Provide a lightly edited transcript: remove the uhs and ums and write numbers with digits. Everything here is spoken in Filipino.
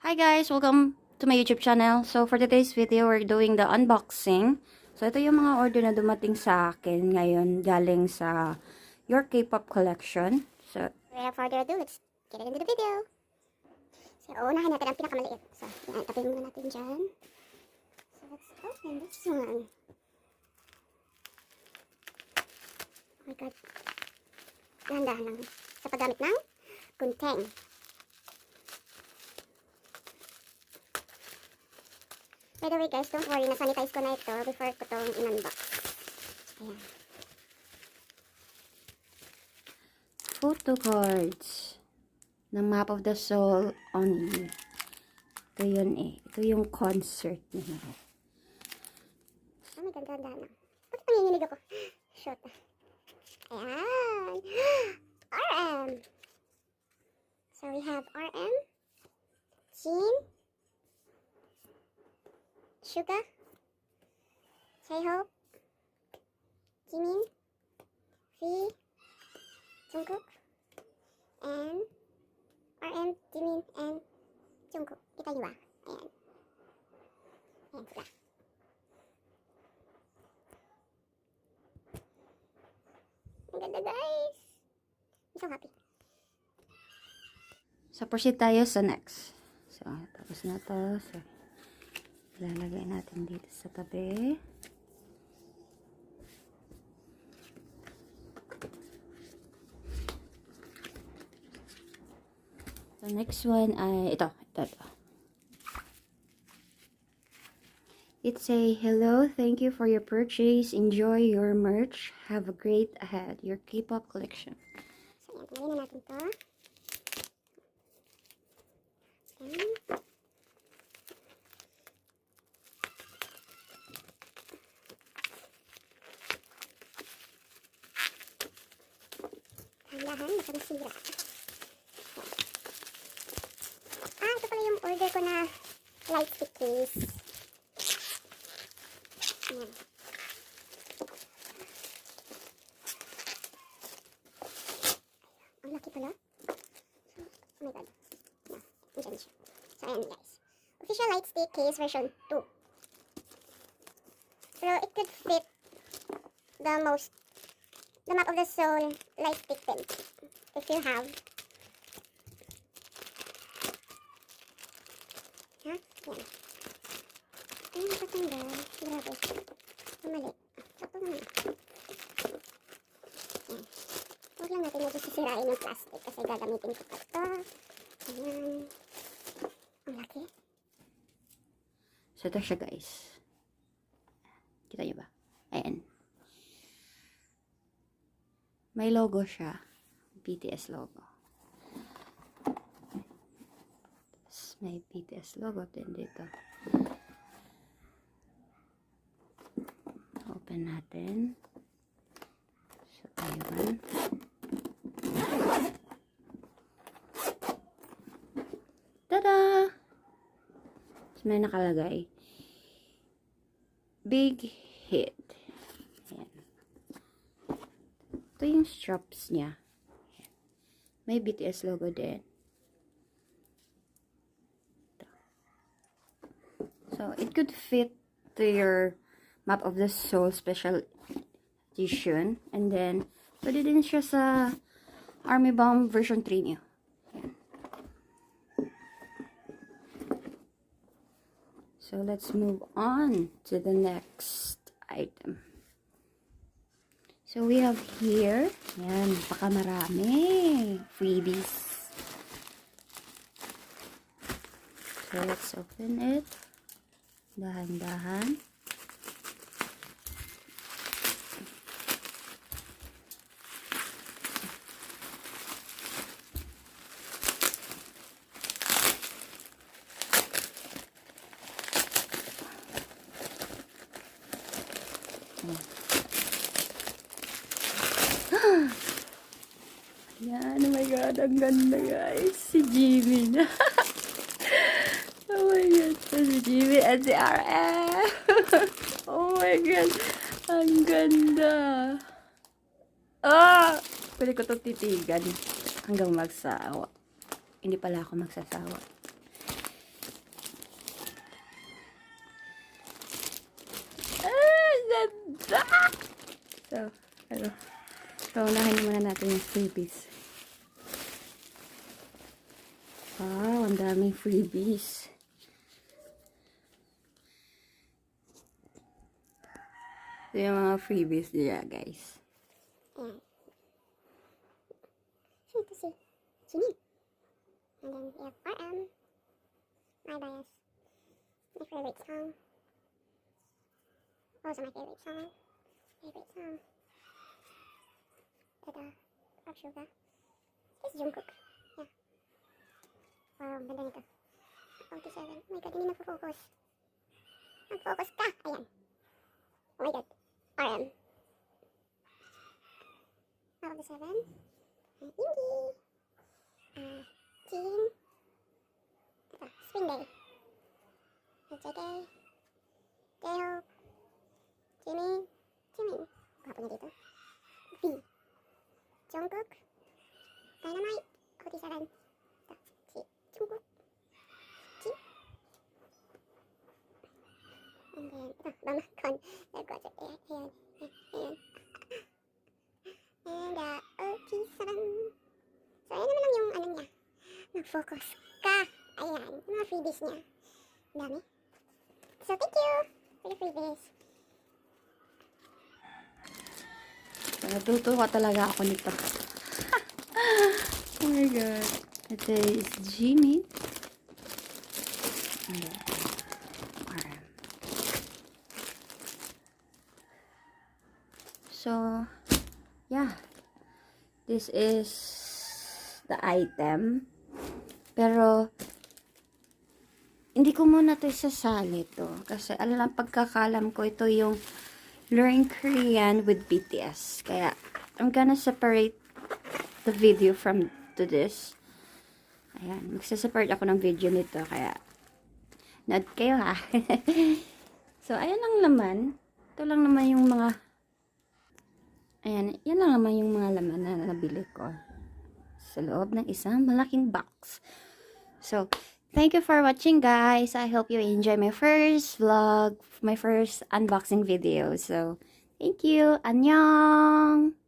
Hi guys! Welcome to my YouTube channel. So for today's video, we're doing the unboxing. So ito yung mga order na dumating sa akin ngayon galing sa Your K-pop collection. So without further ado, let's get into the video. So unahin natin ang pinakamaliit. So yan, tapihin muna natin dyan. So let's open this one. Oh my god. Dahan-dahan lang sa paggamit ng kunteng. By the way guys, don't worry, na-sanitize ko na ito before ko itong in-unbox. Ayan. Photocards ng Map of the Soul only. Ito yun eh. Ito yung concert nila. Oh my god, dahan-dahan lang. Bakit nanginginig ako? Shoot. Ayan. RM. So we have RM, Jin, Suga, J-Hope, Jimin, V, Jungkook, and RM, Jimin, and Jungkook. Kita nyo ba? Ayan. Ayan sila. Ang ganda guys. I'm so happy. So proceed tayo sa next. So tapos na to. So lalagay natin dito sa tabi. So next one ay ito. It's a hello, thank you for your purchase. Enjoy your merch. Have a great ahead. Your K-pop collection. So yan, tanggalin na natin to. Ayan. Dahan, baka masira. Ito pala yung order ko na Lighstick case. Ayan. Ang laki pala. Oh my god. Andyan siya. So ayan guys. Official Lighstick case version 2. So it could fit the Map of the Soul Lighstick pen. If you have. Ha? Yan. Ayun, nakatanggal. Grabe. Mali. Sakto naman. Yan. Huwag lang natin medyo sisirain yung plastic kasi gagamitin ko pa ito. Ayan. Ang laki. So ito siya guys. Kita nyo ba? Ayan. May logo siya. BTS logo. Tapos may BTS logo din dito. Open natin. So, ayun. Tada! Tapos may nakalagay. Big hit. Ayan. Ito yung straps niya. Ayan. May BTS logo din. Ito. So, it could fit to your Map of the Soul special edition. And then, pwede din siya sa Army Bomb version 3 niyo. Ayan. So, let's move on to the next item. So, we have here, yan, marami freebies. So, let's open it. Dahan-dahan. Yan, oh my god, ang ganda guys. Si Jimin. Oh my god, si Jimin at si RM. Oh my god, ang ganda. Ah! Pwede ko itong titigan hanggang magsawa. Hindi pala ako magsasawa. Pero, so, unahin muna natin yung freebies. Wow, ang daming freebies. Ito yung mga freebies nila, guys. Ayan. So, ito si Jimin. And then we have RM. My bias. My favorite song. Also my favorite song. Favorite song. Tada. Of Suga. This is Jungkook. Yeah. Wow, ganda nito. 47. Oh my god, hindi nagpo-focus. Nag-focus ka! Ayan. Oh my god. RM. 47. Ingi. Jin. Ito, Spring Day. JK. J-Hope. Jimin. Gwapo na dito. V. Jungkook. Dynamite. 47. Ito, si Jungkook. G. And then, ito, Bangkon. Nag-graduate. Ayan. Ayan. And, OT7. So, ayan naman lang yung ano niya. Mag-focus ka. Ayan. Yung mga freebies niya. Ang dami. So, thank you for the freebies. So, natutuwa talaga ako nito. Oh my god. Ito is Jimin. RM. So, yeah. This is the item. Pero, hindi ko muna ito isasali to. Kasi, alam, pagkakalam ko, ito yung Learn Korean with BTS. Kaya, I'm gonna separate the video from to this. Ayan, magsaseparate ako ng video nito. Kaya, nood kayo ha. So, ayan lang naman. Ito lang naman yung mga, ayan, yan lang naman yung mga laman na nabili ko. Sa loob ng isang malaking box. So, thank you for watching, guys. I hope you enjoy my first vlog, my first unboxing video. So, thank you. Annyeong!